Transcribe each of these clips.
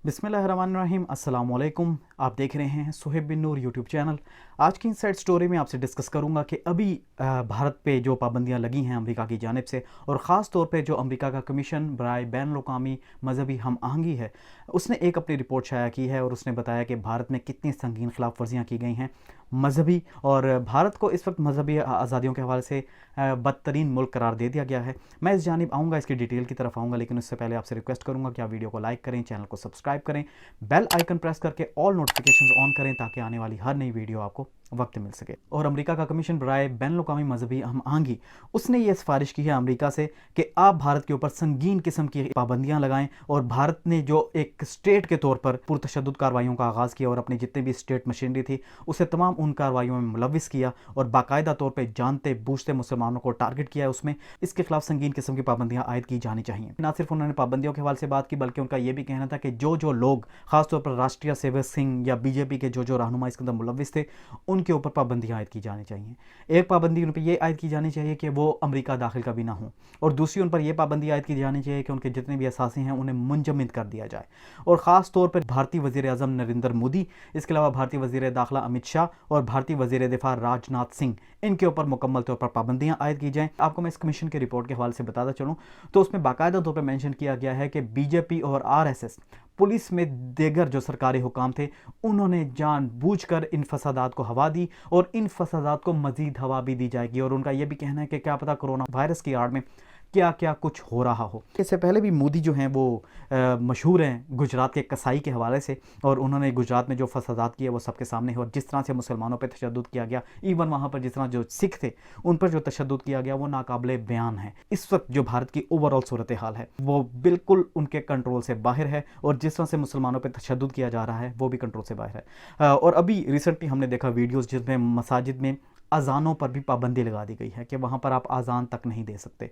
बिस्मिल्लाहिर्रहमानिर्रहीम अस्सलाम वालेकुम। आप देख रहे हैं सुहेब बिन नूर यूट्यूब चैनल। आज की इनसाइड स्टोरी में आपसे डिस्कस करूंगा कि अभी भारत पे जो पाबंदियां लगी हैं अमेरिका की जानिब से, और ख़ास तौर पे जो अमेरिका का कमीशन बराए बैनुल-अक़वामी मजहबी हम आहंगी है, उसने एक अपनी रिपोर्ट शाया की है और उसने बताया कि भारत में कितनी संगीन खिलाफ वर्जियाँ की गई हैं मजहबी, और भारत को इस वक्त मजहबी आज़ादियों के हवाले से बदतरीन मुल्क करार दे दिया गया है। मैं इस जानिब आऊँगा, इसकी डिटेल की तरफ आऊँगा, लेकिन उससे पहले आपसे रिक्वेस्ट करूँगा कि आप वीडियो को लाइक करें, चैनल को सब्सक्राइब करें, बेल आइकन प्रेस करके ऑल नोटिफिकेशंस ऑन करें ताकि आने वाली हर नई वीडियो आपको वक्त मिल सके। और अमेरिका का कमीशन बराए बैनुल-अक़वामी मजहबी हम आहंगी, उसने ये सिफारिश की है अमेरिका से कि आप भारत के ऊपर संगीन किस्म की पाबंदियां लगाएं, और भारत ने जो एक स्टेट के तौर पर पुरतशद्दुद कार्रवाइयों का आगाज़ किया और अपनी जितने भी स्टेट मशीनरी थी उसे तमाम उन कार्रवाइयों में मुलविस किया और बाकायदा तौर पर जानते बूझते मुसलमानों को टारगेट किया है, उसमें इसके खिलाफ संगीन किस्म की पाबंदियां आयद की जानी चाहिए। ना सिर्फ उन्होंने पाबंदियों के हवाले से बात की, बल्कि उनका यह भी कहना था कि जो जो लोग खासतौर पर राष्ट्रीय सेवक सिंह या बीजेपी के जो जो रहनुमा इसके अंदर मुलविस थे, उनके ऊपर पाबंदियां आयद की जानी चाहिए। एक पाबंदी उन पर यह आयद की जानी चाहिए कि वो अमेरिका दाखिल कभी ना हो, और दूसरी उन पर यह पाबंदी आयद की जानी चाहिए कि उनके जितने भी असासी हैं उन्हें मुंजमद कर दिया जाए। और ख़ास तौर पर भारतीय वज़ीर आज़म नरेंद्र मोदी, इसके अलावा भारतीय वज़ीर दाखिला अमित शाह और भारतीय वज़ीर दिफा राजनाथ सिंह, इनके ऊपर मुकम्मल तौर पर पाबंदियां आयद की जाएं। आपको मैं इस कमीशन की रिपोर्ट के हवाले से बताता चलूँ तो उसमें बाकायदा तौर पर मेंशन किया गया है कि बीजेपी और आरएसएस, पुलिस में देगर जो सरकारी हुकाम थे, उन्होंने जानबूझकर इन फसादात को हवा दी और इन फसादात को मजीद हवा भी दी जाएगी। और उनका यह भी कहना है कि क्या पता कोरोना वायरस की आड़ में क्या क्या कुछ हो रहा हो। इससे पहले भी मोदी जो हैं वो मशहूर हैं गुजरात के कसाई के हवाले से, और उन्होंने गुजरात में जो फसादात किए वो सबके सामने है, और जिस तरह से मुसलमानों पर तशद्दुद किया गया, इवन वहाँ पर जिस तरह जो सिख थे उन पर जो तशद्दुद किया गया, वो नाकाबिले बयान है। इस वक्त जो भारत की ओवरऑल सूरत हाल है वो बिल्कुल उनके कंट्रोल से बाहर है, और जिस तरह से मुसलमानों पर तशद्दुद किया जा रहा है वो भी कंट्रोल से बाहर है। और अभी रिसेंटली हमने देखा वीडियोज़ जिसमें मसाजिद में अजानों पर भी पाबंदी लगा दी गई है कि वहाँ पर आप अजान तक नहीं दे सकते।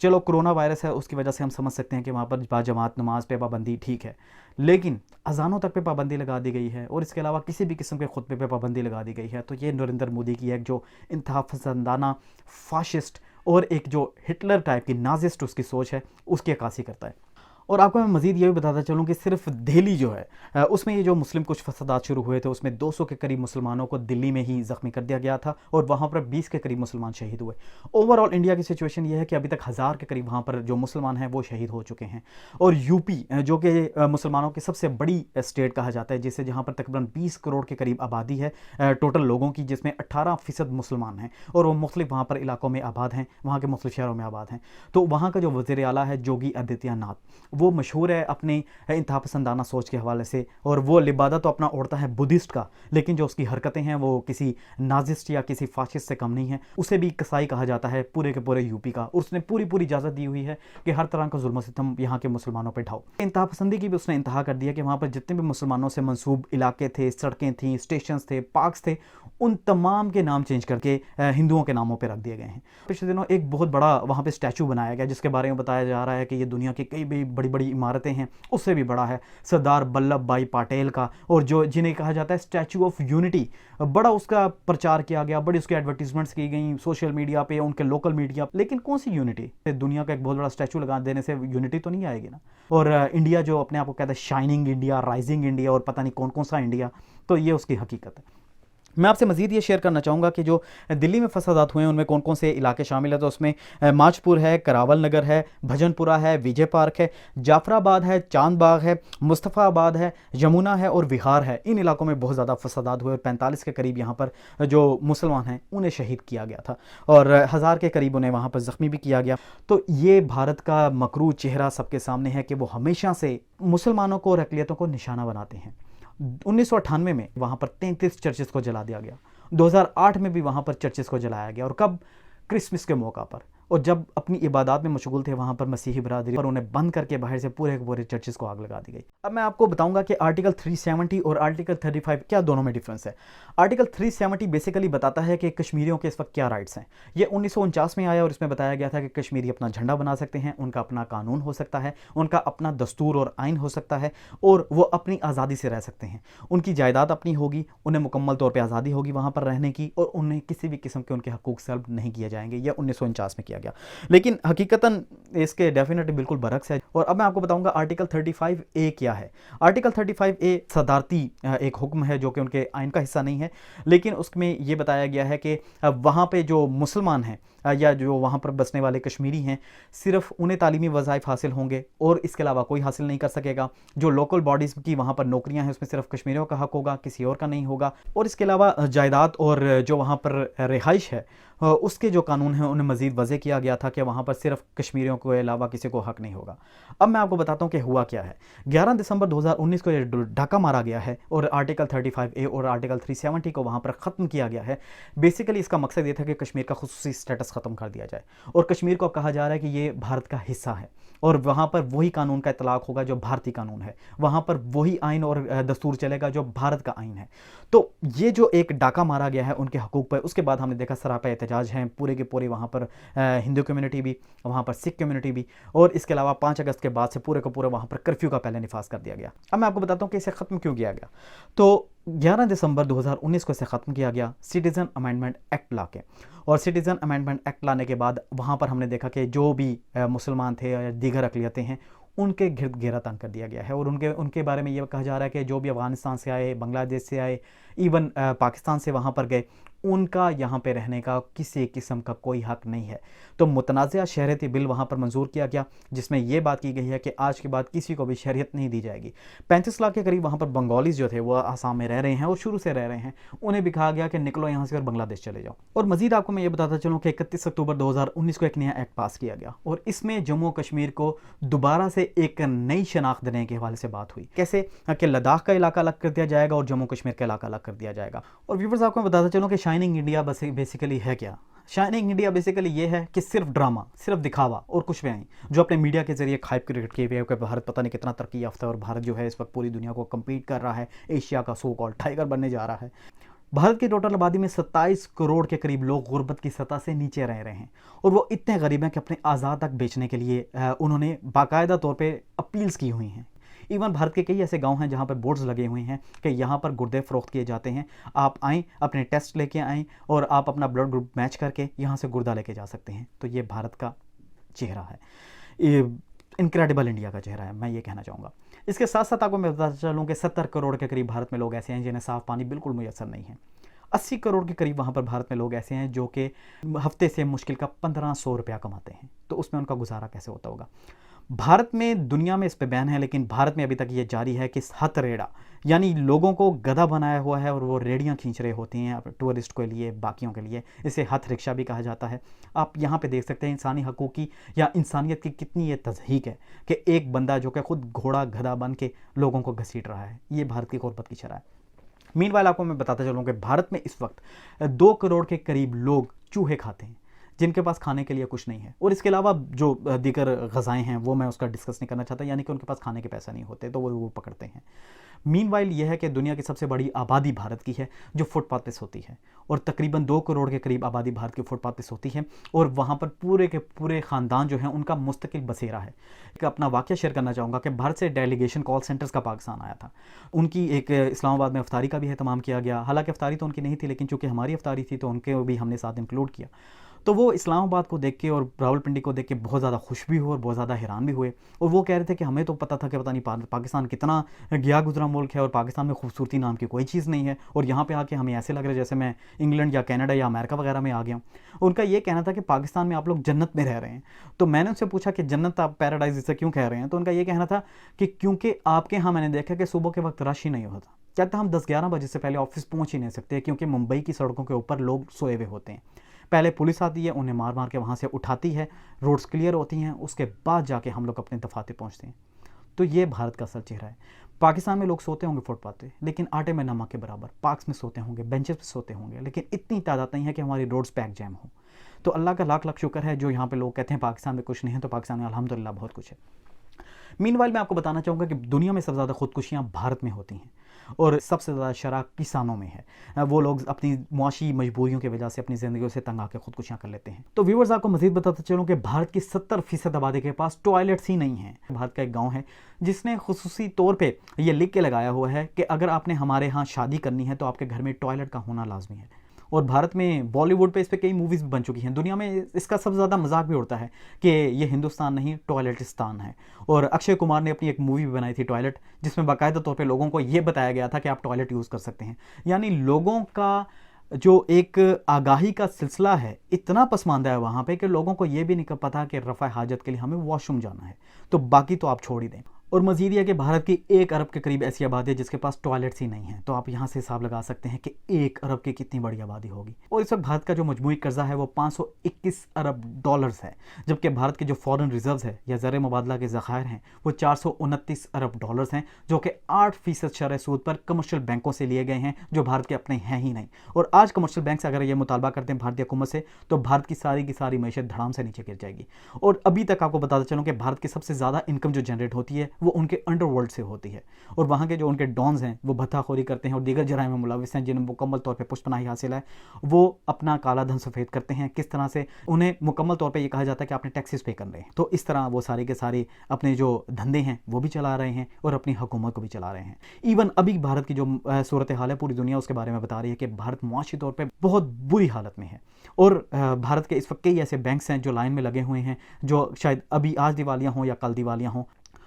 चलो कोरोना वायरस है, उसकी वजह से हम समझ सकते हैं कि वहाँ पर बाजमात नमाज पे पाबंदी ठीक है, लेकिन अजानों तक पे पाबंदी लगा दी गई है, और इसके अलावा किसी भी किस्म के खुतबे पे पाबंदी लगा दी गई है। तो ये नरेंद्र मोदी की एक जो इंतहा पसंदाना फाशिस्ट और एक जो हिटलर टाइप की नाजिस्ट उसकी सोच है, उसकी अक्कासी करता है। और आपको मैं मज़ीद ये भी बताता चलूँ कि सिर्फ दिल्ली जो है उसमें ये जो मुस्लिम कुछ फसादात शुरू हुए थे, उसमें 200 के करीब मुसलमानों को दिल्ली में ही ज़ख्मी कर दिया गया था, और वहाँ पर 20 के करीब मुसलमान शहीद हुए। ओवरऑल इंडिया की सिचुएशन ये है कि अभी तक 1000 के करीब वहाँ पर जो मुसलमान हैं वो शहीद हो चुके हैं। और यूपी जो कि मुसलमानों की सबसे बड़ी स्टेट कहा जाता है, जिससे जहाँ पर तकरीबन 20 करोड़ के करीब आबादी है टोटल लोगों की, जिसमें 18% मुसलमान हैं, और वो मुख्तलिफ वहाँ पर इलाकों में आबाद हैं, वहाँ के मुख्तलिफ शहरों में आबाद हैं। तो वहाँ का जो वज़ीर आला है योगी आदित्यनाथ, वो मशहूर है अपनी इंतहा पसंदाना सोच के हवाले से, और वो लिबादा तो अपना ओढ़ता है बुद्धिस्ट का, लेकिन जो उसकी हरकतें हैं वो किसी नाजिस्ट या किसी फाशिस्ट से कम नहीं है। उसे भी कसाई कहा जाता है पूरे के पूरे यूपी का, और उसने पूरी इजाज़त दी हुई है कि हर तरह का जुल्म सितम यहाँ के मुसलमानों पर ढाओ। इंतहा पसंदी की भी उसने इंतहा कर दिया कि वहाँ पर जितने भी मुसलमानों से मंसूब इलाके थे, सड़कें थीं, स्टेशन थे, पार्क्स थे, उन तमाम के नाम चेंज करके हिंदुओं के नामों पर रख दिए गए हैं। पिछले दिनों एक बहुत बड़ा वहाँ पर स्टैचू बनाया गया, जिसके बारे में बताया जा रहा है कि ये दुनिया की कई भी बड़ी बड़ी इमारतें हैं उससे भी बड़ा है, सरदार वल्लभ भाई पटेल का, और जो जिन्हें कहा जाता है स्टैचू ऑफ यूनिटी। बड़ा उसका प्रचार किया गया, बड़ी उसकी एडवर्टीजमेंट्स की गई सोशल मीडिया पे, उनके लोकल मीडिया, लेकिन कौन सी यूनिटी? दुनिया का एक बहुत बड़ा स्टैचू लगा देने से यूनिटी तो नहीं आएगी ना। और इंडिया जो अपने आप को कहता है शाइनिंग इंडिया, राइजिंग इंडिया, और पता नहीं कौन कौन सा इंडिया, तो ये उसकी हकीकत है। मैं आपसे मज़ीद ये शेयर करना चाहूँगा कि जो दिल्ली में फसादात हुए हैं उनमें कौन कौन से इलाके शामिल है। तो उसमें माजपुर है, करावल नगर है, भजनपुरा है, विजय पार्क है, जाफराबाद है, चांद बाग है, मुस्तफ़ाबाद है, यमुना है और विहार है। इन इलाकों में बहुत ज़्यादा फसादात हुए, और 45 के करीब यहाँ पर जो मुसलमान हैं उन्हें शहीद किया गया था, और 1000 के करीब उन्हें वहाँ पर ज़ख्मी भी किया गया। तो ये भारत का मकरू चेहरा सबके सामने है कि वो हमेशा से मुसलमानों को और अक़लियतों को निशाना बनाते हैं। 1998 में वहाँ पर 33 चर्चेस को जला दिया गया, 2008 में भी वहाँ पर चर्चेस को जलाया गया, और कब? क्रिसमस के मौका पर, और जब अपनी इबादत में मशगूल थे वहाँ पर मसीही बरादरी, पर उन्हें बंद करके बाहर से पूरे के पूरे चर्चेस को आग लगा दी गई। अब मैं आपको बताऊंगा कि आर्टिकल 370 और आर्टिकल 35 क्या दोनों में डिफरेंस है। आर्टिकल 370 बेसिकली बताता है कि कश्मीरियों के इस वक्त क्या राइट्स हैं। ये 1949 में आया, और इसमें बताया गया था कि कश्मीरी अपना झंडा बना सकते हैं, उनका अपना कानून हो सकता है, उनका अपना दस्तूर और आइन हो सकता है, और वो अपनी आज़ादी से रह सकते हैं। उनकी जायदाद अपनी होगी, उन्हें मुकम्मल तौर पर आज़ादी होगी वहाँ पर रहने की, और उन्हें किसी भी किस्म के उनके हकूक़ सल्ब नहीं किए जाएंगे। यह 1949 में किया किया गया, लेकिन हकीकतन इसके डेफिनेटली बिल्कुल बरक्स है। और अब मैं आपको बताऊंगा आर्टिकल 35A क्या है। आर्टिकल 35A सदारती एक हुक्म है जो कि उनके आइन का हिस्सा नहीं है, लेकिन उसमें ये बताया गया है कि वहाँ पे जो मुसलमान हैं या जो वहाँ पर बसने वाले कश्मीरी हैं, सिर्फ उन्हें तालीमी वज़ाइफ हासिल होंगे और इसके अलावा कोई हासिल नहीं कर सकेगा। जो लोकल बॉडीज़ की वहाँ पर नौकरियाँ हैं उसमें सिर्फ कश्मीरियों का हक होगा, किसी और का नहीं होगा। और इसके अलावा जायदाद और जो वहाँ पर रिहाइश है उसके जो कानून हैं उन्हें मज़ीद वज़े किया गया था कि वहाँ पर सिर्फ कश्मीरियों के अलावा किसी को हक नहीं होगा। अब मैं आपको बताता हूँ कि हुआ क्या है। 11 दिसंबर 2019 को ये डाका मारा गया है और आर्टिकल 35A और आर्टिकल 370 को वहाँ पर ख़त्म किया गया है। बेसिकली इसका मकसद ये था कि कश्मीर का खुसूसी स्टेटस ख़त्म कर दिया जाए और कश्मीर को कहा जा रहा है कि ये भारत का हिस्सा है और वहाँ पर वही कानून का इतलाक़ होगा जो भारतीय कानून है, वहाँ पर वही आइन और दस्तूर चलेगा जो भारत का आइन है। तो ये जो एक डाका मारा गया है उनके हकूक़ पर, उसके बाद हमने देखा सरापा एहतजाज हैं पूरे के पूरे, वहाँ पर हिंदू कम्युनिटी भी, वहाँ पर सिख कम्युनिटी भी, और इसके अलावा 5 अगस्त के बाद से पूरे का पूरा वहाँ पर कर्फ्यू का पहले निफाज कर दिया गया। अब मैं आपको बताता हूँ कि इसे ख़त्म क्यों किया गया। तो 11 दिसंबर 2019 को इसे ख़त्म किया गया सिटीज़न अमेंडमेंट एक्ट ला के, और सिटीज़न अमेंडमेंट एक्ट लाने के बाद वहाँ पर हमने देखा कि जो भी मुसलमान थे या दीगर अक़लियतें हैं उनके गिरद घेरा तंग कर दिया गया है और उनके बारे में ये कहा जा रहा है कि जो भी अफ़गानिस्तान से आए, बांग्लादेश से आए, इवन पाकिस्तान से वहाँ पर गए, उनका यहाँ पे रहने का किसी किस्म का कोई हक नहीं है। तो मुतनाज़ा शहरियती बिल वहाँ पर मंजूर किया गया जिसमें यह बात की गई है कि आज के बाद किसी को भी शहरियत नहीं दी जाएगी। 35 लाख के करीब वहाँ पर बंगालीज जो थे वो आसाम में रह रहे हैं और शुरू से रह रहे हैं, उन्हें भी कहा गया कि निकलो यहाँ से और बांग्लादेश चले जाओ। और मज़ीद आपको मैं ये बताता चलूँ कि 31 अक्टूबर 2019 को एक नया एक्ट पास किया गया और इसमें जम्मू कश्मीर को दोबारा से एक नई शनाख्त देने के हवाले से बात हुई। कैसे कि लद्दाख का इलाका अलग कर दिया जाएगा और जम्मू कश्मीर का इलाका अलग कर दिया जाएगा। और व्यूअर्स आपको मैं बताता चलूँ कि शाइनिंग इंडिया बेसिकली है क्या। शाइनिंग इंडिया बेसिकली ये है कि सिर्फ ड्रामा, सिर्फ दिखावा और कुछ भी नहीं, जो अपने मीडिया के जरिए हाइप क्रिएट किए हुए कि भारत पता नहीं कितना तरक्की याफ्ता है और भारत जो है इस वक्त पूरी दुनिया को कम्पीट कर रहा है, एशिया का सो कॉल्ड टाइगर बनने जा रहा है। भारत की टोटल आबादी में 27 करोड़ के करीब लोग गुर्बत की सतह से नीचे रह रहे हैं और वो इतने गरीब हैं कि अपने आज़ाद तक बेचने के लिए उन्होंने बाकायदा तौर पे अपील्स की हुई हैं। इवन भारत के कई ऐसे गांव हैं जहां पर बोर्ड्स लगे हुए हैं कि यहां पर गुर्दे फ़रोख्त किए जाते हैं, आप आएँ, अपने टेस्ट लेके आएँ और आप अपना ब्लड ग्रुप मैच करके यहां से गुर्दा लेके जा सकते हैं। तो ये भारत का चेहरा है, ये इनक्रेडिबल इंडिया का चेहरा है, मैं ये कहना चाहूँगा। इसके साथ साथ आपको मैं बताता चलूँ कि 70 करोड़ के करीब भारत में लोग ऐसे हैं जिन्हें साफ़ पानी बिल्कुल मुयस्सर नहीं है। 80 करोड़ के करीब वहाँ पर भारत में लोग ऐसे हैं जो कि हफ्ते से मुश्किल का 1500 रुपया कमाते हैं, तो उसमें उनका गुजारा कैसे होता होगा। भारत में, दुनिया में इस पे बैन है, लेकिन भारत में अभी तक ये जारी है कि हथ रेड़ा, यानी लोगों को गधा बनाया हुआ है और वो रेडियाँ खींच रहे होती हैं टूरिस्ट के लिए, बाकियों के लिए। इसे हथ रिक्शा भी कहा जाता है। आप यहाँ पे देख सकते हैं इंसानी हकूक़ की या इंसानियत की कितनी ये तज़हीक है कि एक बंदा जो कि खुद घोड़ा गधा बन के लोगों को घसीट रहा है। ये भारत की गुर्बत की शरह है। मीनवाइल आपको मैं बताता चलूँ कि भारत में इस वक्त 2 करोड़ के करीब लोग चूहे खाते हैं जिनके पास खाने के लिए कुछ नहीं है। और इसके अलावा जो दीगर ग़ज़ाएँ हैं वो मैं उसका डिस्कस नहीं करना चाहता, यानी कि उनके पास खाने के पैसा नहीं होते तो वो पकड़ते हैं। मीनवाइल यह है कि दुनिया की सबसे बड़ी आबादी भारत की है जो फुटपाथ पे सोती है और तकरीबन 2 करोड़ के करीब आबादी भारत की फुटपाथ पे सोती है और वहाँ पर पूरे के पूरे ख़ानदान जो हैं उनका मुस्तकिल बसेरा है। एक अपना वाक़या शेयर करना चाहूँगा कि भारत से डेलीगेशन कॉल सेंटर्स का पाकिस्तान आया था। उनकी एक इस्लामाबाद में अफ्तारी का भी एहतमाम किया गया। हालांकि अफ्तारी तो उनकी नहीं थी, लेकिन चूँकि हमारी अफ्तारी थी तो उनके भी हमने साथ इंक्लूड किया। तो वो इस्लामाबाद को देख के और रावलपिंडी को देख के बहुत ज़्यादा खुश भी हुए और बहुत ज़्यादा हैरान भी हुए और वो कह रहे थे कि हमें तो पता था कि पता नहीं पाकिस्तान कितना गया गुजरा मुल्क है और पाकिस्तान में खूबसूरती नाम की कोई चीज़ नहीं है और यहाँ पे आके हमें ऐसे लग रहा है जैसे मैं इंग्लैंड या कनाडा या अमेरिका वगैरह में आ गया हूँ। उनका ये कहना था कि पाकिस्तान में आप लोग जन्नत में रह रहे हैं। तो मैंने उनसे पूछा कि जन्नत आप पैराडाइज इसे क्यों कह रहे हैं, तो उनका ये कहना था कि क्योंकि आपके यहाँ मैंने देखा कि सुबह के वक्त रश ही नहीं होता। कहते हम 10-11 बजे से पहले ऑफिस पहुँच ही नहीं सकते क्योंकि मुंबई की सड़कों के ऊपर लोग सोए हुए होते हैं। पहले पुलिस आती है, उन्हें मार मार के वहाँ से उठाती है, रोड्स क्लियर होती हैं, उसके बाद जाके हम लोग अपने दफातर पहुँचते हैं। तो ये भारत का असल चेहरा है। पाकिस्तान में लोग सोते होंगे फुटपाथ पे, लेकिन आटे में नमक के बराबर। पार्क्स में सोते होंगे, बेंचेस पे सोते होंगे, लेकिन इतनी तादाद नहीं है कि हमारी रोड्स पैक जैम हो। तो अल्लाह का लाख लाख शुक्र है जो यहाँ पे लोग कहते हैं पाकिस्तान में कुछ नहीं है, तो पाकिस्तान में अल्हम्दुलिल्लाह बहुत कुछ है। मीनवाइल मैं आपको बताना चाहूँगा कि दुनिया में सबसे ज़्यादा खुदकुशियाँ भारत में होती हैं और सबसे ज़्यादा शरह किसानों में है। वो लोग अपनी मुआशी मजबूरियों की वजह से अपनी ज़िंदगियों से तंग आकर खुदकुशियाँ कर लेते हैं। तो व्यूवर्स आपको मज़ीद बताते चलूँ कि भारत की 70% आबादी के पास टॉयलेट्स ही नहीं हैं। भारत का एक गाँव है जिसने खुसूसी तौर पर यह लिख के लगाया हुआ है कि अगर आपने हमारे यहाँ शादी करनी है तो आपके घर में टॉयलेट का होना लाजमी है। और भारत में बॉलीवुड पे इस पर कई मूवीज़ भी बन चुकी हैं। दुनिया में इसका सबसे ज़्यादा मजाक भी उड़ता है कि ये हिंदुस्तान नहीं टॉयलेटिस्तान है। और अक्षय कुमार ने अपनी एक मूवी भी बनाई थी टॉयलेट, जिसमें बाकायदा तौर पे लोगों को ये बताया गया था कि आप टॉयलेट यूज़ कर सकते हैं। यानी लोगों का जो एक आगाही का सिलसिला है इतना पसमानदा है वहाँ पे कि लोगों को ये भी नहीं पता कि रफ़ा हाजत के लिए हमें वॉशरूम जाना है, तो बाकी तो आप छोड़ ही दें। और मजीद यह कि भारत की 1 अरब के करीब ऐसी आबादी है जिसके पास टॉयलेट्स ही नहीं है, तो आप यहाँ से हिसाब लगा सकते हैं कि 1 अरब की कितनी बड़ी आबादी होगी। और इस वक्त भारत का जो मजमूई कर्जा है वो 521 अरब डॉलर्स है, जबकि भारत के जो फॉरेन रिजर्व्स है या ज़र मुबादला के ज़खायर हैं वो 429 अरब डॉलर्स हैं, जो कि 8% शरह सूद पर कमर्शियल बैंकों से लिए गए हैं, जो भारत के अपने हैं ही नहीं। और आज कमर्शियल बैंक से अगर ये मुतालबा करते हैं भारतीय हुकूमत से, तो भारत की सारी मैशत धड़ाम से नीचे गिर जाएगी। और अभी तक आपको बताता चलूँ कि भारत की सबसे ज़्यादा इनकम जो जनरेट होती है वो उनके अंडरवर्ल्ड से होती है, और वहाँ के जो उनके डॉन्स हैं वो भत्ताखोरी करते हैं और दीगर जराइम में मुलविस हैं, जिन्हें मुकम्मल तौर पे पुष्पनाही हासिल है, वो अपना काला धन सफ़ेद करते हैं। किस तरह से उन्हें मुकम्मल तौर पे ये कहा जाता है कि आपने टैक्सेस पे करने हैं, तो इस तरह वो सारे के सारे अपने जो धंधे हैं वो भी चला रहे हैं और अपनी हुकूमत को भी चला रहे हैं। इवन अभी भारत की जो सूरत हाल है पूरी दुनिया उसके बारे में बता रही है कि भारत मुआशी तौर पर बहुत बुरी हालत में है। और भारत के इस वक्त कई ऐसे बैंक्स हैं जो लाइन में लगे हुए हैं, जो शायद अभी आज दिवालियाँ हों या कल दिवालियाँ हों।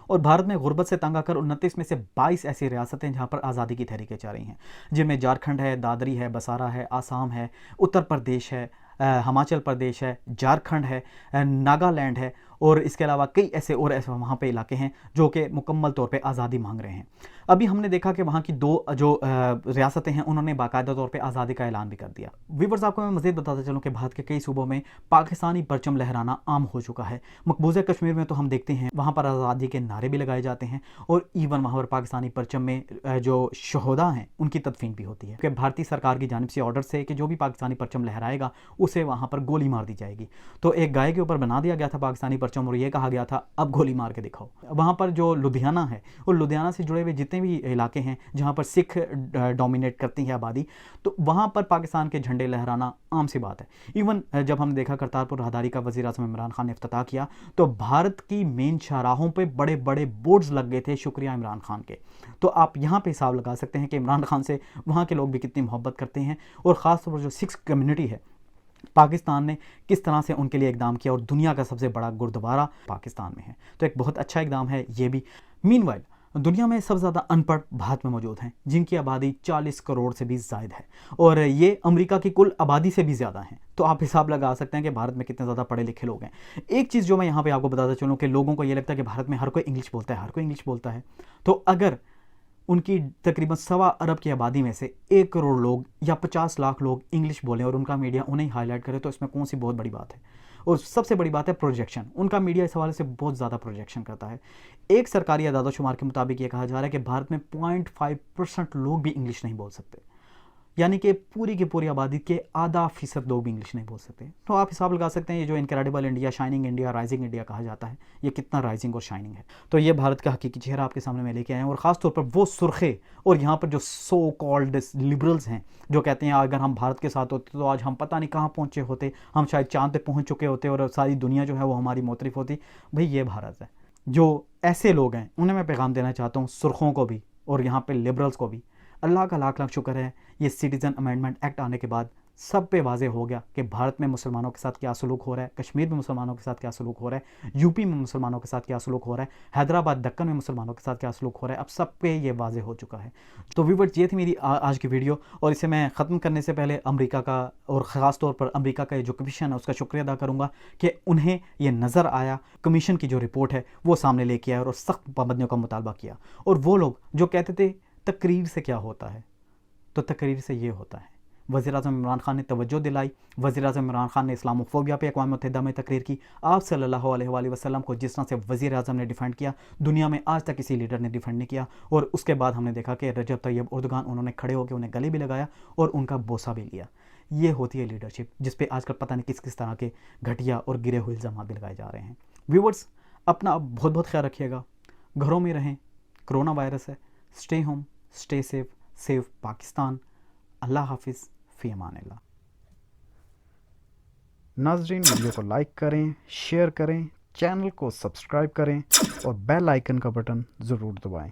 और भारत में गुर्बत से तंग आकर 29 में से 22 ऐसी रियासतें जहाँ पर आज़ादी की तहरीकें चल रही हैं, जिनमें झारखंड है, दादरी है, बसारा है, आसाम है, उत्तर प्रदेश है, हिमाचल प्रदेश है, झारखंड है, नागालैंड है, और इसके अलावा कई ऐसे वहाँ पे इलाके हैं जो कि मुकम्मल तौर पे आज़ादी मांग रहे हैं। अभी हमने देखा कि वहाँ की 2 जो रियासतें हैं उन्होंने बाकायदा तौर पे आज़ादी का ऐलान भी कर दिया। व्यूअर्स, आपको मैं मज़ीद बताता चलूँ कि भारत के कई सूबों में पाकिस्तानी परचम लहराना आम हो चुका है। मकबूजा कश्मीर में तो हम देखते हैं वहाँ पर आज़ादी के नारे भी लगाए जाते हैं, और इवन वहाँ पर पाकिस्तानी परचम में जो शहोदा हैं उनकी तदफीन भी होती है कि भारतीय सरकार की जानिब से ऑर्डर से कि जो भी पाकिस्तानी परचम लहराएगा उसे वहाँ पर गोली मार दी जाएगी। तो एक गाय के ऊपर बना दिया गया था पाकिस्तानी परचम और ये कहा गया था अब गोली मार के दिखाओ। वहाँ पर जो लुधियाना है और लुधियाना से जुड़े हुए जितने भी इलाके हैं जहाँ पर सिख डोमिनेट करती है आबादी, तो वहाँ पर पाकिस्तान के झंडे लहराना आम सी बात है। इवन जब हमने देखा करतारपुर राहदारी का वज़ीर आज़म इमरान खान ने इफ्तिताह किया, तो भारत की मेन शाहराहों पे बड़े बड़े बोर्ड्स लग गए थे शुक्रिया इमरान खान के। तो आप यहाँ पे हिसाब लगा सकते हैं कि इमरान खान से वहाँ के लोग भी कितनी मोहब्बत करते हैं, और ख़ासतौर पर जो सिख कम्युनिटी है पाकिस्तान ने किस तरह से उनके लिए इकदाम किया, और दुनिया का सबसे बड़ा गुरुद्वारा पाकिस्तान में है, तो एक बहुत अच्छा इकदाम है ये भी। मीनवाइल दुनिया में सबसे ज़्यादा अनपढ़ भारत में मौजूद हैं, जिनकी आबादी 40 करोड़ से भी ज़ायद है, और ये अमेरिका की कुल आबादी से भी ज़्यादा हैं। तो आप हिसाब लगा सकते हैं कि भारत में कितने ज़्यादा पढ़े लिखे लोग हैं। एक चीज़ जो मैं यहाँ पे आपको बताता चलूँ कि लोगों को ये लगता है कि भारत में हर कोई इंग्लिश बोलता है, हर कोई इंग्लिश बोलता है, तो अगर उनकी तकरीबन 1.25 अरब की आबादी में से 1 करोड़ लोग या 50 लाख लोग इंग्लिश बोलें और उनका मीडिया उन्हें हाईलाइट करे, तो इसमें कौन सी बहुत बड़ी बात है। और सबसे बड़ी बात है प्रोजेक्शन, उनका मीडिया इस हवाले से बहुत ज़्यादा प्रोजेक्शन करता है। एक सरकारी आदादोशुमार के मुताबिक ये कहा जा रहा है कि भारत में 0.5% लोग भी इंग्लिश नहीं बोल सकते, यानी कि पूरी की पूरी आबादी के % लोग भी इंग्लिश नहीं बोल सकते। तो आप हिसाब लगा सकते हैं ये जो incredible India, shining India, rising India कहा जाता है, ये कितना राइजिंग और शाइनिंग है। तो ये भारत का हकीकी चेहरा आपके सामने मैं लेके आया हूँ, और ख़ासतौर पर वो सुर्खे और यहाँ पर जो सो कॉल्ड लिबरल्स हैं जो कहते हैं अगर हम भारत के साथ होते तो आज हम पता नहीं कहाँ पहुँचे होते, हम शायद चाँद पे पहुँच चुके होते और सारी दुनिया जो है वो हमारी मोतरिफ होती। भाई ये भारत है। जो ऐसे लोग हैं उन्हें मैं पैगाम देना चाहता हूँ, सुर्खों को भी और यहाँ पर लिबरल्स को भी, अल्लाह का लाख लाख शुक्र है ये सिटीज़न अमेंडमेंट एक्ट आने के बाद सब पे वाज़े हो गया कि भारत में मुसलमानों के साथ क्या सलूक हो रहा है, कश्मीर में मुसलमानों के साथ क्या सलूक हो रहा है, यूपी में मुसलमानों के साथ क्या सलूक हो रहा है, हैदराबाद दक्कन में मुसलमानों के साथ क्या सलूक हो रहा है, अब सब पे ये वाज़े हो चुका है। तो व्यूअर्स, ये थी मेरी आज की वीडियो, और इसे मैं ख़त्म करने से पहले अमेरिका का और ख़ास तौर पर अमेरिका का जो कमीशन है उसका शुक्रिया अदा करूँगा कि उन्हें ये नज़र आया, कमीशन की जो रिपोर्ट है वो सामने लेके आया और सख्त पाबंदियों का मुतालबा किया। और वो लोग जो कहते थे तकरीर से क्या होता है, तो तकरीर से ये होता है। वज़ीर-ए-आज़म इमरान खान ने तवज्जो दिलाई, वज़ीर-ए-आज़म इमरान खान ने इस्लामोफोबिया पे अक़वाम मुत्तहिदा में तकरीर की। आप सल्लल्लाहु अलैहि वसल्लम को जिस तरह से वज़ीर-ए-आज़म ने डिफेंड किया, दुनिया में आज तक किसी लीडर ने डिफेंड नहीं किया। और उसके बाद हमने देखा कि रजब तैयब उर्दगान उन्होंने खड़े होकर उन्हें गले भी लगाया और उनका बोसा भी लिया। ये होती है लीडरशिप, जिस पे आजकल पता नहीं किस किस तरह के घटिया और गिरे हुए इल्ज़ाम भी लगाए जा रहे हैं। व्यूअर्स, अपना बहुत बहुत ख्याल रखिएगा, घरों में रहें, कोरोना वायरस है, stay home, stay safe, save Pakistan. अल्लाह हाफिज़, फ़ी अमानिल्लाह। नाज़रीन, वीडियो को लाइक करें, शेयर करें, चैनल को सब्सक्राइब करें और बेल आइकन का बटन ज़रूर दबाएं।